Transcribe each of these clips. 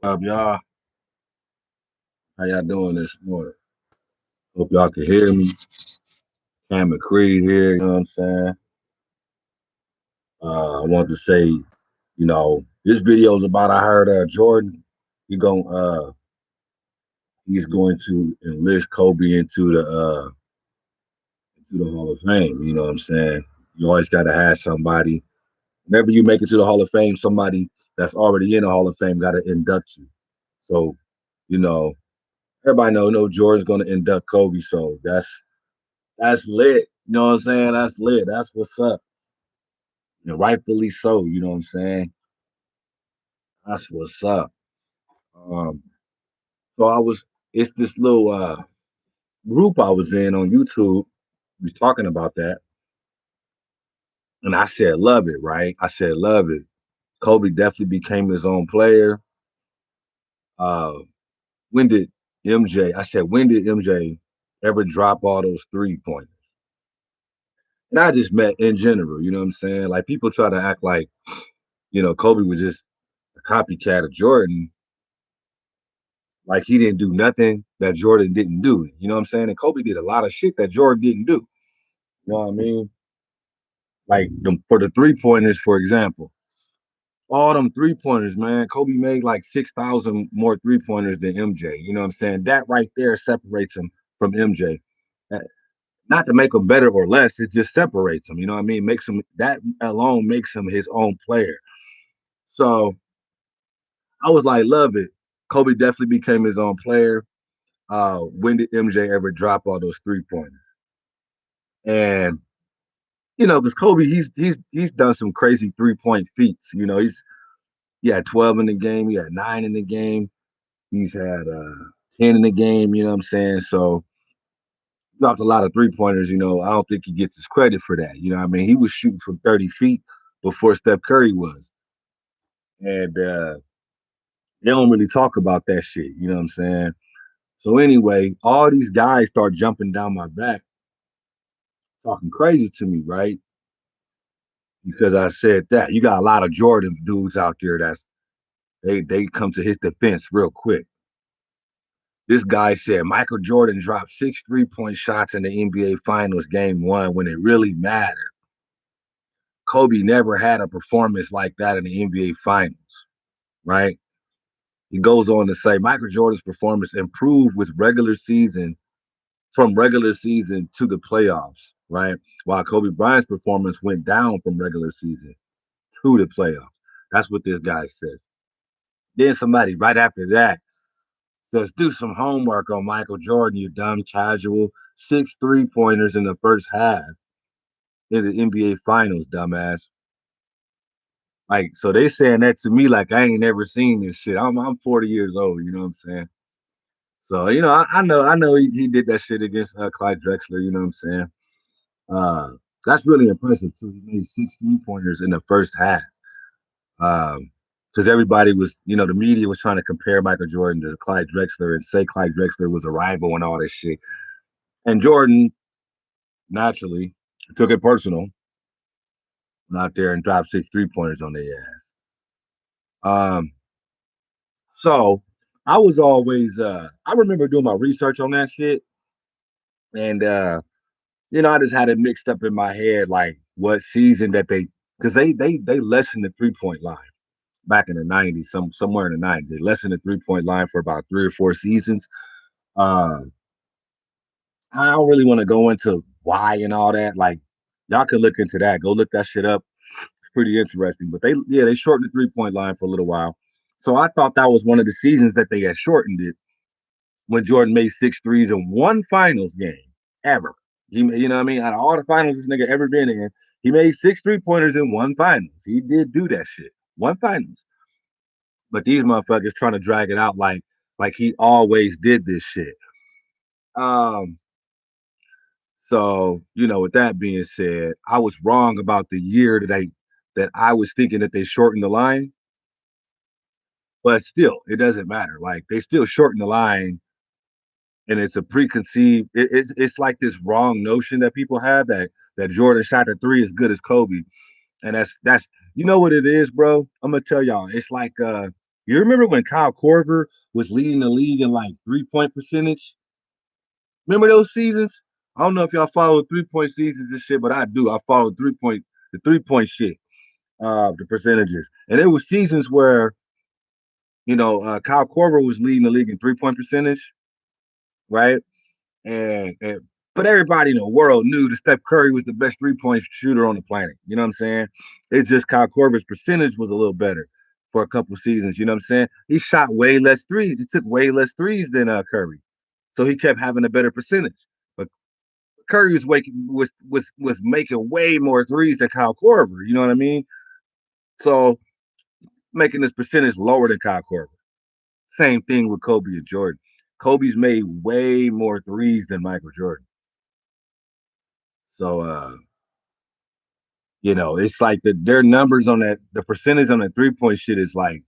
Y'all? How y'all doing this morning? Hope y'all can hear me. Cam McCree here, you know what I'm saying? I want to say, this video is about I heard Jordan, he going he's going to enlist Kobe into the Hall of Fame, you know what I'm saying? You always gotta have somebody. Whenever you make it to the Hall of Fame, somebody that's already in the Hall of Fame gotta induct you. So, you know, everybody know Jordan's gonna induct Kobe, so that's lit. You know what I'm saying? That's lit. That's what's up. And rightfully so. You know what I'm saying? That's what's up. Um, so it's this little group I was in on YouTube. We was talking about that, and I said, love it, right? I said, love it. Kobe definitely became his own player. Uh, when did MJ? I said, when did MJ ever drop all those 3 pointers? And I just meant in general. You know what I'm saying? Like people try to act like Kobe was just a copycat of Jordan, like he didn't do nothing that Jordan didn't do. You know what I'm saying? And Kobe did a lot of shit that Jordan didn't do. You know what I mean? Like for the 3 pointers, for example, all them 3 pointers, man. Kobe made like 6,000 more 3 pointers than MJ. You know what I'm saying? That right there separates him from MJ. Uh, Not to make him better or less, it just separates him. You know what I mean? Makes him that alone makes him his own player. So I was like, love it. Kobe definitely became his own player. When did MJ ever drop all those 3 pointers? And because Kobe, he's done some crazy 3 point feats. He had 12 in the game, he had 9 in the game, he's had 10 in the game. You know what I'm saying? So he dropped a lot of 3 pointers. I don't think he gets his credit for that. You know what I mean? He was shooting from 30 feet before Steph Curry was, and they don't really talk about that shit. You know what I'm saying? So anyway, all these guys start jumping down my back, talking crazy to me, right? Because I said that. You got a lot of Jordan dudes out there they come to his defense real quick. This guy said Michael Jordan dropped 6 3-point shots in the NBA Finals game one when it really mattered. Kobe never had a performance like that in the NBA Finals, right? He goes on to say Michael Jordan's performance improved with regular season to the playoffs, right? While Kobe Bryant's performance went down from regular season to the playoffs. That's what this guy says. Then somebody right after that says, do some homework on Michael Jordan, you dumb casual. 6 3-pointers in the first half in the NBA Finals, dumbass. Like, so they saying that to me like I ain't never seen this shit. I'm 40 years old, you know what I'm saying? So, I know he did that shit against Clyde Drexler, you know what I'm saying? Uh, that's really impressive too. He made 6 3-pointers in the first half. Because everybody was, the media was trying to compare Michael Jordan to Clyde Drexler and say Clyde Drexler was a rival and all this shit. And Jordan naturally took it personal, went out there and dropped 6 3-pointers on their ass. Um, so I was always I remember doing my research on that shit, and I just had it mixed up in my head like what season that because they lessened the 3 point line back in the 90s, somewhere in the 90s. They lessened the 3 point line for about 3 or 4 seasons. Uh, I don't really want to go into why and all that. Like, y'all can look into that. Go look that shit up. It's pretty interesting. But they shortened the 3 point line for a little while. So I thought that was one of the seasons that they had shortened it when Jordan made 6 threes in one finals game ever. You know what I mean? Out of all the finals this nigga ever been in, he made 6 3-pointers in one finals. He did do that shit. One finals. But these motherfuckers trying to drag it out like he always did this shit. Um, So, with that being said, I was wrong about the year that I was thinking that they shortened the line, but still, it doesn't matter. Like they still shorten the line, and it's a preconceived. It's like this wrong notion that people have that Jordan shot the three as good as Kobe, and that's what it is, bro. I'm gonna tell y'all. It's like You remember when Kyle Korver was leading the league in like 3-point percentage? Remember those seasons? I don't know if y'all follow 3-point seasons and shit, but I do. I follow the 3-point shit, the percentages. And there was seasons where, Kyle Korver was leading the league in 3-point percentage, right? And but everybody in the world knew that Steph Curry was the best 3-point shooter on the planet. You know what I'm saying? It's just Kyle Korver's percentage was a little better for a couple seasons. You know what I'm saying? He shot way less threes. He took way less threes than Curry, so he kept having a better percentage. But Curry was making way more threes than Kyle Korver. You know what I mean? So making this percentage lower than Kyle Korver. Same thing with Kobe and Jordan. Kobe's made way more threes than Michael Jordan. So it's like their numbers on the percentage on the 3-point shit is like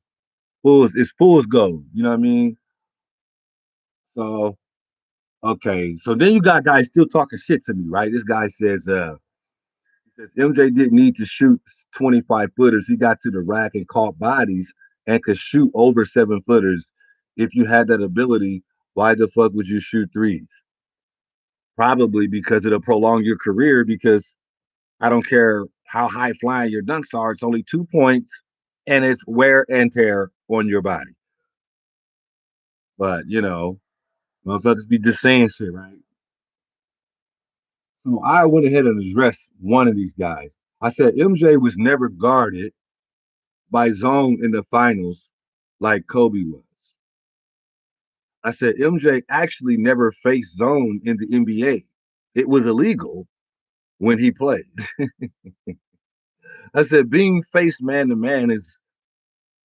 fool's gold. You know what I mean? So okay, so then you got guys still talking shit to me, right? This guy says MJ didn't need to shoot 25 footers. He got to the rack and caught bodies and could shoot over 7 footers. If you had that ability, why the fuck would you shoot threes? Probably because it'll prolong your career. Because I don't care how high flying your dunks are, it's only 2 points and it's wear and tear on your body. But motherfuckers be just saying shit, right? So I went ahead and addressed one of these guys. I said MJ was never guarded by zone in the finals like Kobe was. I said MJ actually never faced zone in the NBA. It was illegal when he played. I said being faced man to man is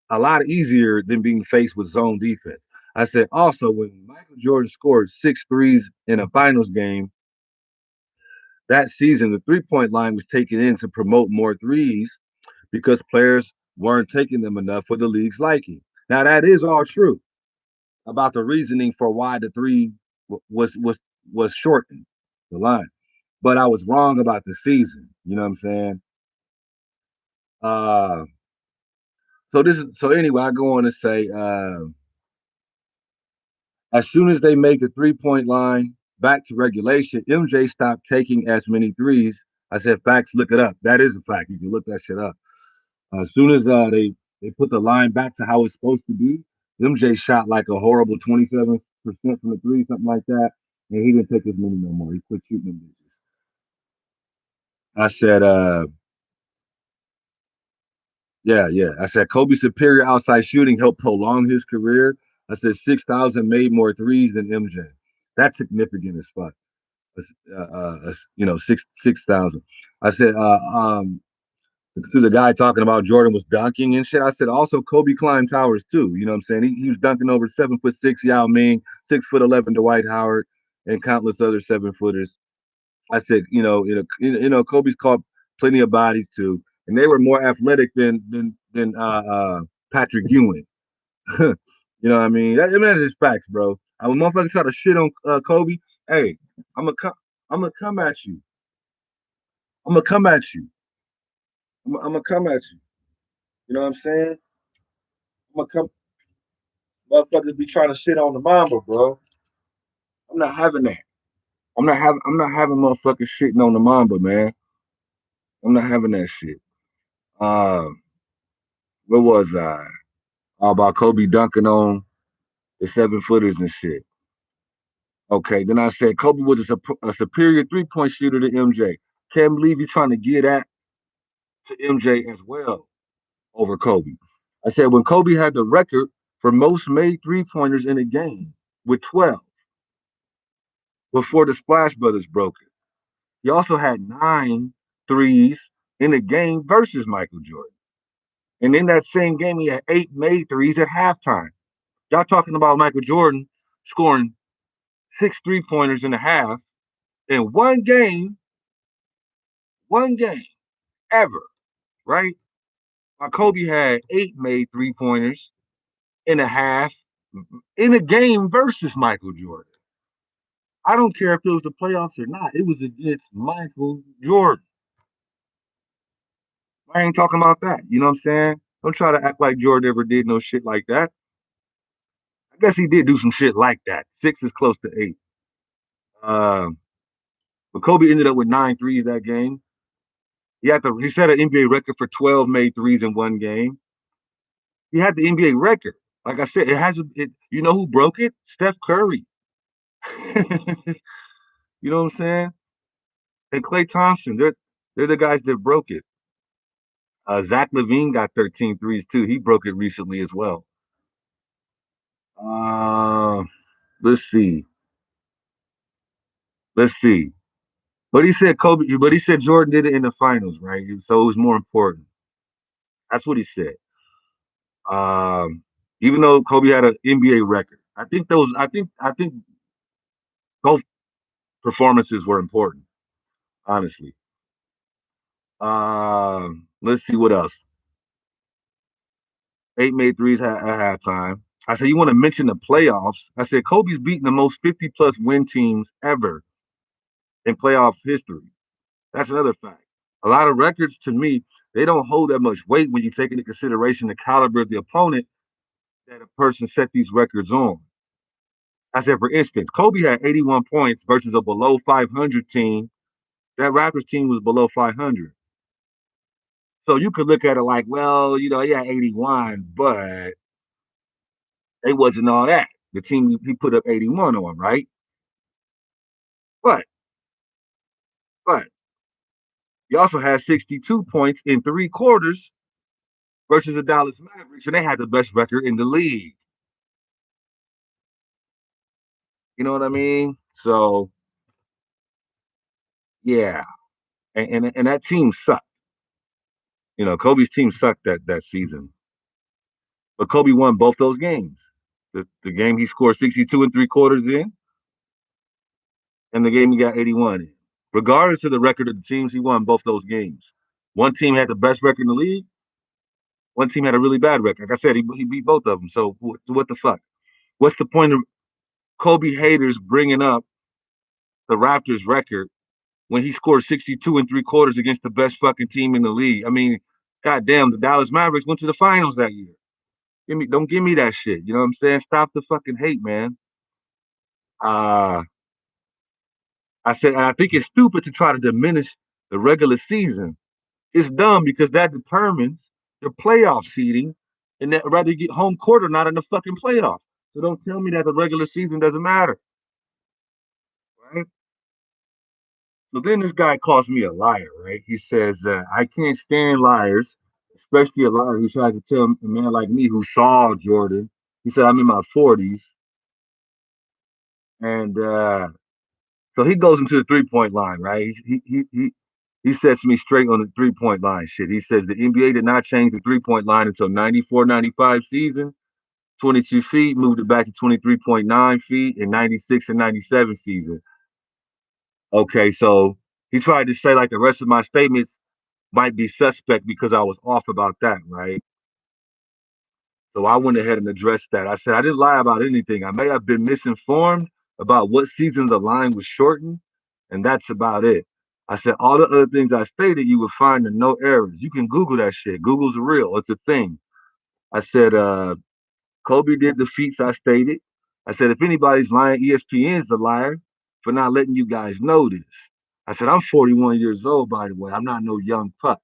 a lot easier than being faced with zone defense. I said also when Michael Jordan scored 6 threes in a finals game that season, the 3-point line was taken in to promote more threes because players weren't taking them enough for the league's liking. Now that is all true about the reasoning for why the three was shortened, the line. But I was wrong about the season. You know what I'm saying? Uh, so anyway, I go on to say, as soon as they make the 3-point line back to regulation, MJ stopped taking as many threes. I said, facts, look it up. That is a fact. You can look that shit up. As soon as they put the line back to how it's supposed to be, MJ shot like a horrible 27% from the three, something like that. And he didn't take as many no more. He quit shooting them bitches. I said, yeah, yeah. I said Kobe's superior outside shooting helped prolong his career. I said 6,000 made more threes than MJ. That's significant as fuck. Six thousand. I said, to the guy talking about Jordan was dunking and shit. I said also Kobe climbed towers too. You know what I'm saying? He was dunking over 7'6" Yao Ming, 6'11" Dwight Howard, and countless other 7 footers. I said, Kobe's caught plenty of bodies too, and they were more athletic than Patrick Ewing. You know what I mean? That's just facts, bro. I when motherfucker try to shit on Kobe, hey, I'm gonna come, I'm gonna come at you. I'm gonna come at you. I'm gonna come at you. You know what I'm saying? I'm gonna come. Motherfuckers be trying to shit on the mamba, bro. I'm not having that. I'm not having motherfuckers shitting on the mamba, man. I'm not having that shit. Um, where was I? All about Kobe dunking on the 7 footers and shit. Okay, then I said Kobe was a superior 3-point shooter to MJ. Can't believe you're trying to get at to MJ as well over Kobe. I said when Kobe had the record for most made 3-pointers in a game with 12 before the Splash Brothers broke it. He also had 9 threes in a game versus Michael Jordan. And in that same game, he had 8 made 3s at halftime. Y'all talking about Michael Jordan scoring 6 3-pointers in a half in one game ever, right? While Kobe had 8 made 3-pointers in a half in a game versus Michael Jordan. I don't care if it was the playoffs or not. It was against Michael Jordan. I ain't talking about that. You know what I'm saying? Don't try to act like Jordan ever did no shit like that. I guess he did do some shit like that. 6 is close to 8. Um, but Kobe ended up with 9 threes that game. He set an NBA record for 12 made threes in one game. He had the NBA record. Like I said, it has it. You know who broke it? Steph Curry. You know what I'm saying? And Klay Thompson. They're the guys that broke it. Zach LaVine got 13 threes too. He broke it recently as well. Uh, let's see. Let's see. But he said Kobe. But he said Jordan did it in the finals, right? So it was more important. That's what he said. Um, even though Kobe had an NBA record, I think those. I think both performances were important. Honestly. Let's see what else. 8 made threes at halftime. I said, you want to mention the playoffs? I said, Kobe's beaten the most 50 plus win teams ever in playoff history. That's another fact. A lot of records to me, they don't hold that much weight when you take into consideration the caliber of the opponent that a person set these records on. I said, for instance, Kobe had 81 points versus a below 500 team. That Raptors team was below 500. So you could look at it like, well, he had 81, but it wasn't all that. The team he put up 81 on, right? But but he also had 62 points in 3 quarters versus the Dallas Mavericks, and they had the best record in the league. You know what I mean? So yeah, and that team sucked. Kobe's team sucked that season, but Kobe won both those games. The game he scored 62 and 3 quarters in, and the game he got 81 in. Regardless of the record of the teams, he won both those games. One team had the best record in the league. One team had a really bad record. Like I said, he beat both of them. So what the fuck? What's the point of Kobe haters bringing up the Raptors record when he scored 62 and 3 quarters against the best fucking team in the league? I mean, goddamn, the Dallas Mavericks went to the finals that year. Don't give me that shit. You know what I'm saying? Stop the fucking hate, man. Uh I said, and I think it's stupid to try to diminish the regular season. It's dumb because that determines the playoff seeding, and that rather you get home court or not in the fucking playoff. So don't tell me that the regular season doesn't matter, right? So then this guy calls me a liar, right? He says, I can't stand liars, especially a liar who tries to tell a man like me who saw Jordan. He said, I'm in my 40s. And so he goes into the 3 point line, right? He sets me straight on the 3 point line shit. He says the NBA did not change the 3 point line until 94-95 season. 22 feet, moved it back to 23.9 feet in 96 and 97 season. Okay, so he tried to say like the rest of my statements might be suspect because I was off about that, right? So I went ahead and addressed that. I said I didn't lie about anything. I may have been misinformed about what season the line was shortened, and that's about it. I said all the other things I stated you would find in no errors. You can Google that shit. Google's real. It's a thing. I said Kobe did the feats I stated. I said if anybody's lying, ESPN's the liar for not letting you guys know this. I said I'm 41 years old, by the way. I'm not no young pup.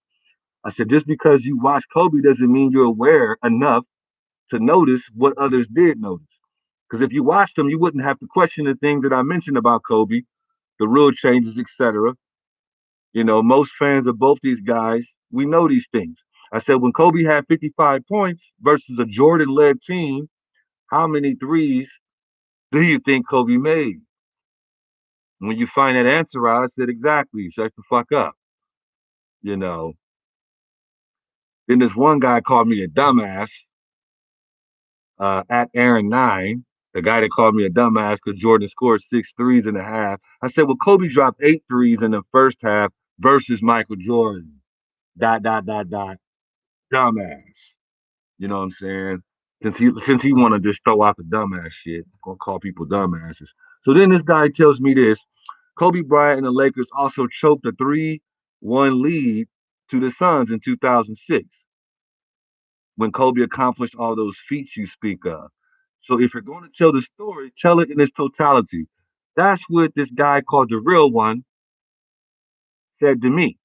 I said just because you watch Kobe doesn't mean you're aware enough to notice what others did notice. Because if you watched them, you wouldn't have to question the things that I mentioned about Kobe, the rule changes, etc. Most fans of both these guys, we know these things. I said when Kobe had 55 points versus a Jordan-led team, how many threes do you think Kobe made? When you find that answer out, I said exactly. Shut the fuck up. You know. Then this one guy called me a dumbass at Aaron9, the guy that called me a dumbass because Jordan scored 6 threes in a half. I said, well, Kobe dropped 8 threes in the first half versus Michael Jordan. Dot, dot, dot, dot. Dumbass. You know what I'm saying? Since he want to just throw out the dumbass shit, gonna call people dumbasses. So then this guy tells me this: Kobe Bryant and the Lakers also choked a 3-1 lead to the Suns in 2006. when Kobe accomplished all those feats you speak of. So if you're going to tell the story, tell it in its totality. That's what this guy called the real one said to me.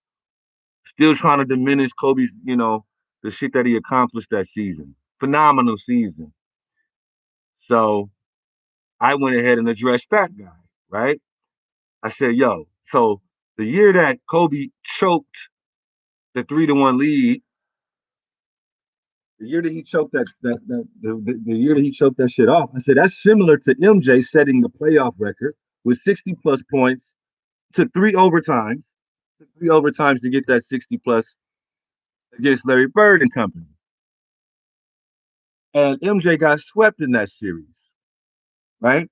Still trying to diminish Kobe's, the shit that he accomplished that season. Phenomenal season. So I went ahead and addressed that guy, right? I said, yo, so the year that Kobe choked the 3-1 lead, the year that he choked the year that he choked that shit off, I said that's similar to MJ setting the playoff record with 60 plus points, took three overtimes to get that 60 plus against Larry Bird and company. And MJ got swept in that series, right?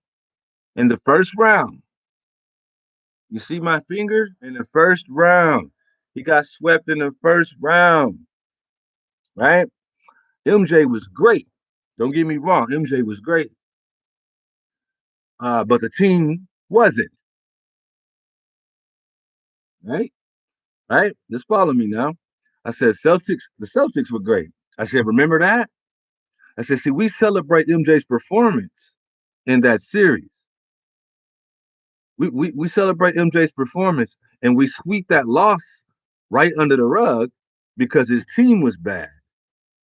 In the first round. You see my finger? In the first round. He got swept in the first round, right? MJ was great. Don't get me wrong, MJ was great. But the team wasn't, right? Right? Just follow me now. I said the Celtics were great. I said, remember that? I said, see, we celebrate MJ's performance in that series. We celebrate MJ's performance and we sweep that loss right under the rug because his team was bad,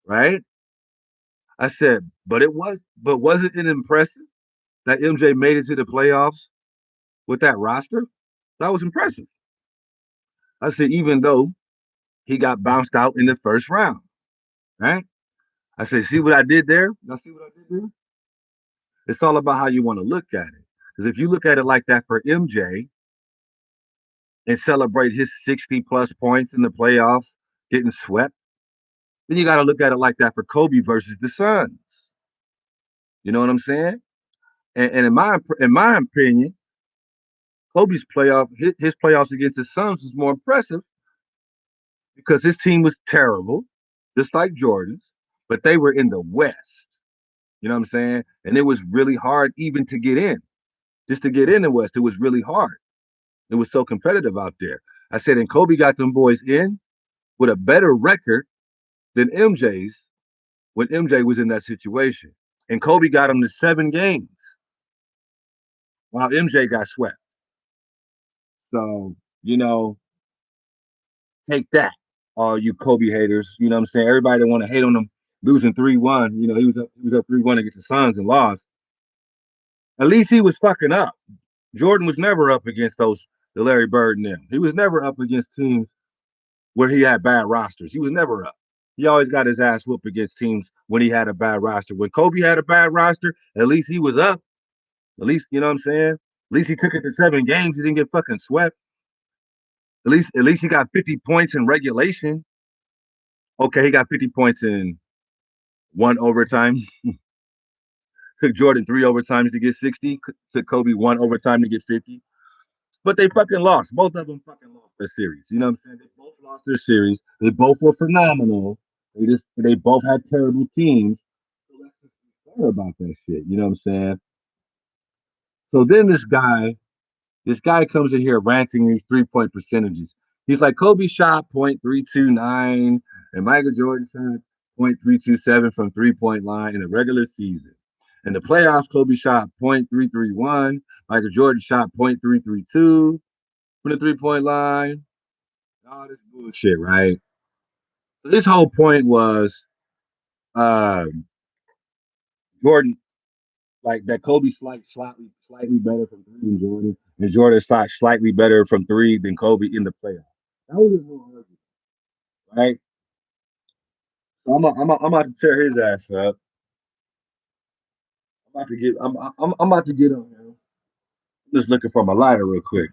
right? I said, but wasn't it impressive that MJ made it to the playoffs with that roster? That was impressive. I said, even though he got bounced out in the first round, right? I said, see what I did there? Y'all see what I did there? It's all about how you want to look at it. Because if you look at it like that for MJ and celebrate his 60 plus points in the playoffs, getting swept, then you got to look at it like that for Kobe versus the Suns. You know what I'm saying? And in my opinion, Kobe's his playoffs against the Suns was more impressive because his team was terrible, just like Jordan's, but they were in the West. You know what I'm saying? And it was really hard even to get in. Just to get in the West, it was really hard. It was so competitive out there. I said, and Kobe got them boys in with a better record than MJ's when MJ was in that situation. And Kobe got him to 7 games while MJ got swept. So, you know, take that, all you Kobe haters. You know what I'm saying? Everybody that want to hate on him losing 3-1. He was up 3-1 against the Suns and lost. At least he was fucking up. Jordan was never up against the Larry Bird and them. He was never up against teams where he had bad rosters. He was never up. He always got his ass whooped against teams when he had a bad roster. When Kobe had a bad roster, at least he was up. At least, you know what I'm saying? At least he took it to 7 games. He didn't get fucking swept. At least he got 50 points in regulation. Okay, he got 50 points in one overtime. Took Jordan 3 overtimes to get 60. Took Kobe 1 overtime to get 50. But they fucking lost. Both of them fucking lost their series. You know what I'm saying? They both lost their series. They both were phenomenal. They both had terrible teams. So let's just be fair about that shit. You know what I'm saying? So then this guy comes in here ranting these 3 point percentages. He's like, Kobe shot .329 and Michael Jordan shot .327 from 3 point line in the regular season. In the playoffs, Kobe shot .331. Michael Jordan shot .332 from the 3 point line. All this bullshit, right? So this whole point was um, Jordan, like that Kobe slightly better from three than Jordan, and Jordan shot slightly better from three than Kobe in the playoffs. That was his whole argument, right? So I'm about to tear his ass up. I'm about to get on him. I'm just looking for my lighter real quick.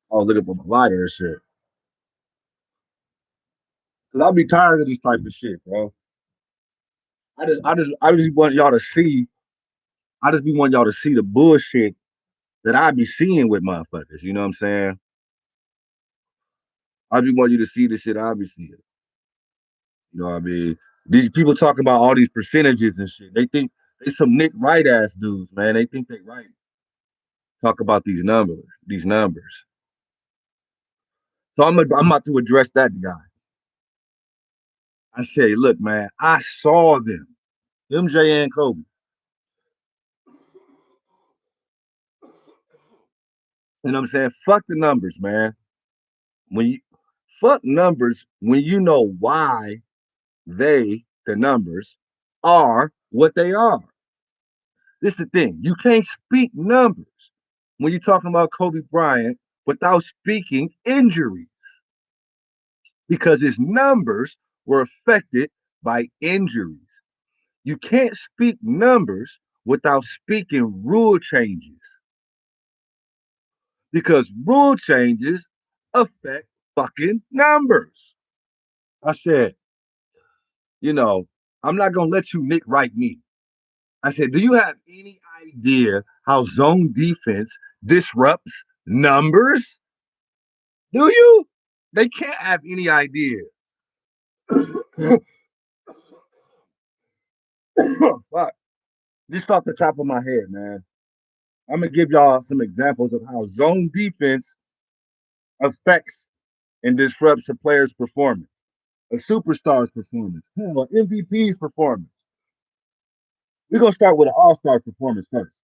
I was looking for my lighter and shit. Cause I'll be tired of this type of shit, bro. I just want y'all to see. I just be wanting y'all to see the bullshit that I be seeing with motherfuckers. You know what I'm saying? I just want you to see the shit I be seeing. You know what I mean? These people talking about all these percentages and shit. They think they some Nick Wright ass dudes, man. They think they right. talk about these numbers, So I'm about to address that guy. I say, look, man, I saw them, MJ and Kobe. You know what I'm saying? Fuck the numbers, man. When you fuck numbers, when you know why the numbers, are what they are. This is the thing. You can't speak numbers when you're talking about Kobe Bryant without speaking injuries because his numbers were affected by injuries. You can't speak numbers without speaking rule changes because rule changes affect fucking numbers. I said, you know, I'm not gonna let you Nick write me. I said, do you have any idea how zone defense disrupts numbers? Do you? They can't have any idea. Fuck. Just off the top of my head, man. I'm gonna give y'all some examples of how zone defense affects and disrupts a player's performance, a superstar's performance, hell, an MVP's performance. We're gonna start with an all-star performance first.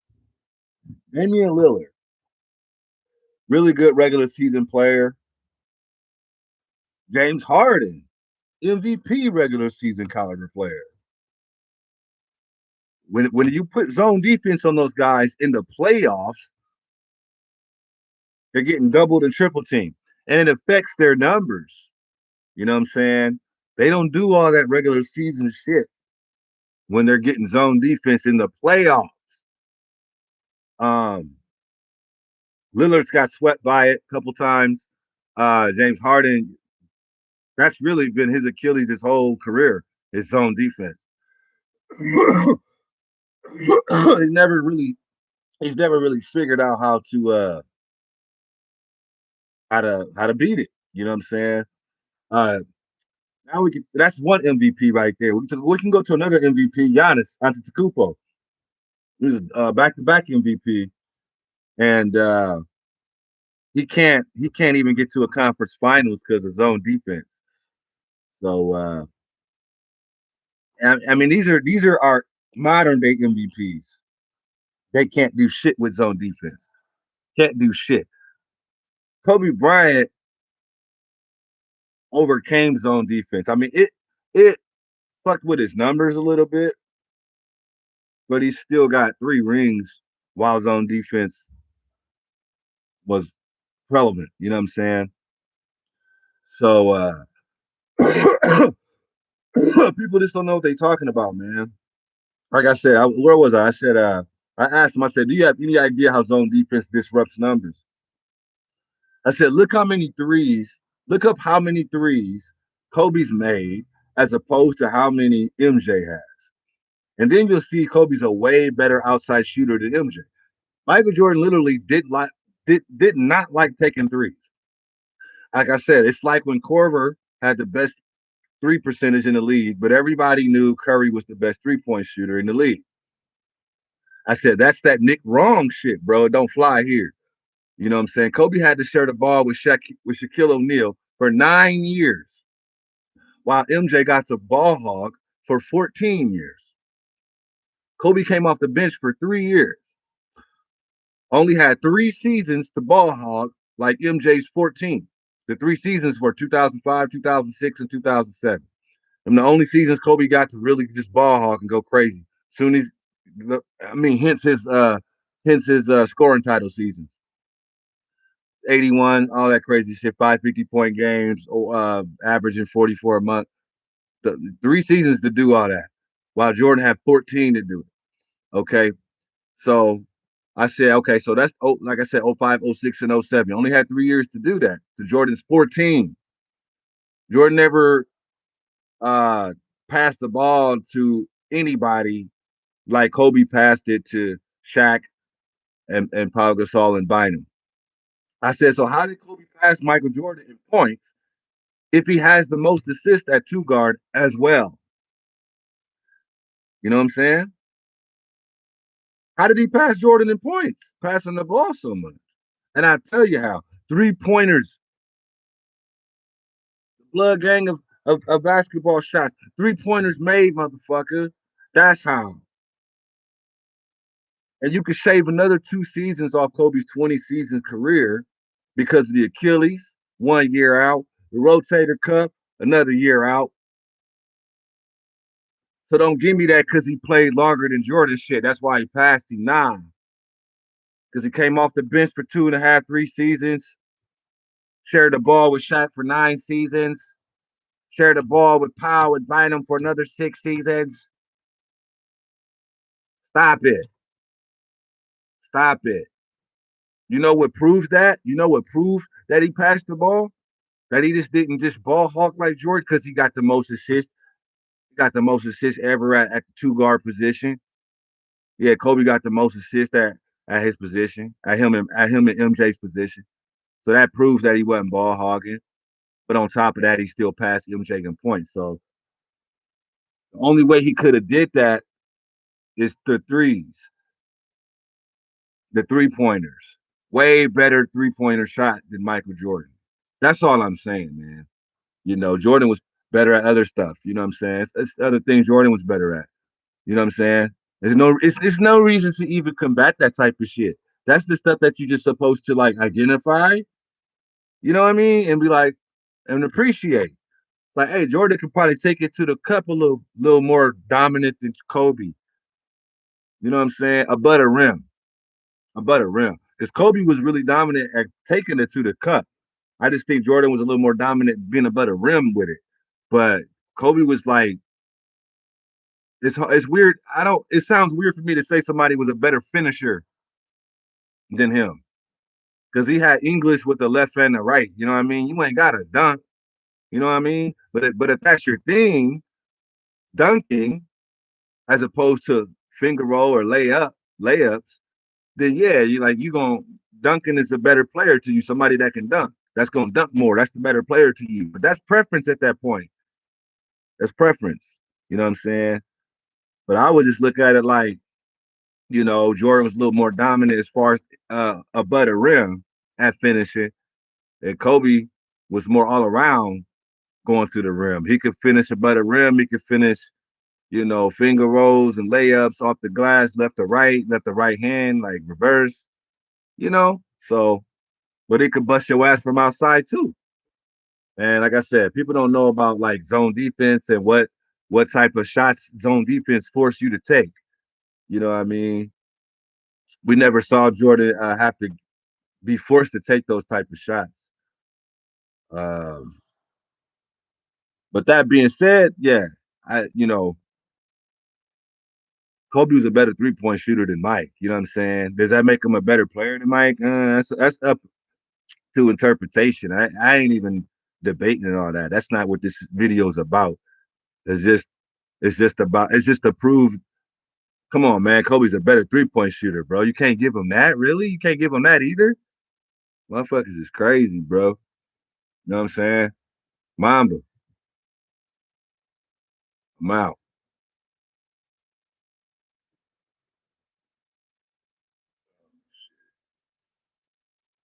Damian Lillard, really good regular season player. James Harden, MVP regular season caliber player. When you put zone defense on those guys in the playoffs, they're getting doubled and triple teamed, and it affects their numbers. You know what I'm saying? They don't do all that regular season shit when they're getting zone defense in the playoffs. Um, Lillard's got swept by it a couple times. James Harden, that's really been his Achilles his whole career, his zone defense. he's never really he's never really figured out how to beat it. You know what I'm saying? Uh, now we can. That's one MVP right there. We can go to another MVP, Giannis Antetokounmpo. He was back-to-back MVP, and he can't even get to a conference finals because of zone defense. So I mean these are our modern day MVPs. They can't do shit with zone defense. Can't do shit. Kobe Bryant overcame zone defense. I mean it fucked with his numbers a little bit, but he still got 3 rings while zone defense was relevant. You know what I'm saying? So people just don't know what they're talking about, man. Like I said, where was I? I said, I asked him, I said, do you have any idea how zone defense disrupts numbers? I said, look up how many threes Kobe's made as opposed to how many MJ has. And then you'll see Kobe's a way better outside shooter than MJ. Michael Jordan literally did not like taking threes. Like I said, it's like when Corver had the best three percentage in the league, but everybody knew Curry was the best 3-point shooter in the league. I said, that's that Nick Wrong shit, bro. It don't fly here. You know what I'm saying? Kobe had to share the ball with Shaquille O'Neal for 9 years, while MJ got to ball hog for 14 years. Kobe came off the bench for 3 years, only had 3 seasons to ball hog like MJ's 14. The 3 seasons were 2005, 2006, and 2007. And the only seasons Kobe got to really just ball hog and go crazy. Soon as, I mean, hence his scoring title seasons. 81, all that crazy shit, 550-point games, averaging 44 a month. 3 seasons to do all that, while Jordan had 14 to do it. Okay. So I said, okay, so that's, like I said, '05, '06, and '07. You only had 3 years to do that. To Jordan's 14. Jordan never uh, passed the ball to anybody like Kobe passed it to Shaq and Paul Gasol and Bynum. I said, so how did Kobe pass Michael Jordan in points if he has the most assists at 2 guard as well? You know what I'm saying? How did he pass Jordan in points? Passing the ball so much. And I tell you how. 3-pointers, blood gang of basketball shots. 3-pointers made, motherfucker. That's how. And you could shave another 2 seasons off Kobe's 20 season career because of the Achilles, 1 year out, the rotator cuff, another year out. So don't give me that because he played longer than Jordan shit. That's why he passed him. Nah. Because he came off the bench for 2.5, 3 seasons, shared the ball with Shaq for 9 seasons, shared the ball with Powell and Bynum for another 6 seasons. Stop it. Stop it. You know what proves that? You know what proved that he passed the ball? That he just didn't just ball hawk like Jordan because he got the most assists. He got the most assists ever at the 2 guard position. Yeah, Kobe got the most assists at his position, at him and MJ's position. So that proves that he wasn't ball hogging. But on top of that, he still passed MJ in points. So the only way he could have did that is the threes, the 3-pointers. Way better 3-pointer shot than Michael Jordan. That's all I'm saying, man. Jordan was better at other stuff. You know what I'm saying? It's other things Jordan was better at. You know what I'm saying? It's no reason to even combat that type of shit. That's the stuff that you just supposed to like identify, you know what I mean? And be like, and appreciate. It's like, hey, Jordan could probably take it to the cup a little more dominant than Kobe. You know what I'm saying? Above the rim. Above the rim. Because Kobe was really dominant at taking it to the cup. I just think Jordan was a little more dominant being above the rim with it. But Kobe was like, it's weird. It sounds weird for me to say somebody was a better finisher than him. Because he had English with the left and the right. You know what I mean? You ain't got a dunk. You know what I mean? But if that's your thing, dunking, as opposed to finger roll or layups, then yeah, you gonna Duncan is a better player to you, somebody that can dunk. That's gonna dunk more. That's the better player to you. But that's preference at that point. That's preference. You know what I'm saying? But I would just look at it like, Jordan was a little more dominant as far as above the rim at finishing, and Kobe was more all around going to the rim. He could finish above the rim. He could finish, finger rolls and layups off the glass, left to right hand, like reverse, So, but it could bust your ass from outside too. And like I said, people don't know about like zone defense and what type of shots zone defense force you to take. You know what I mean? We never saw Jordan have to be forced to take those type of shots. Um, but that being said, yeah, Kobe was a better 3-point shooter than Mike. You know what I'm saying? Does that make him a better player than Mike? That's up to interpretation. I ain't even debating and all that. That's not what this video is about. It's just it's just to prove. Come on, man. Kobe's a better 3-point shooter, bro. You can't give him that, really. You can't give him that either. Motherfuckers is crazy, bro. You know what I'm saying? Mamba, I'm out.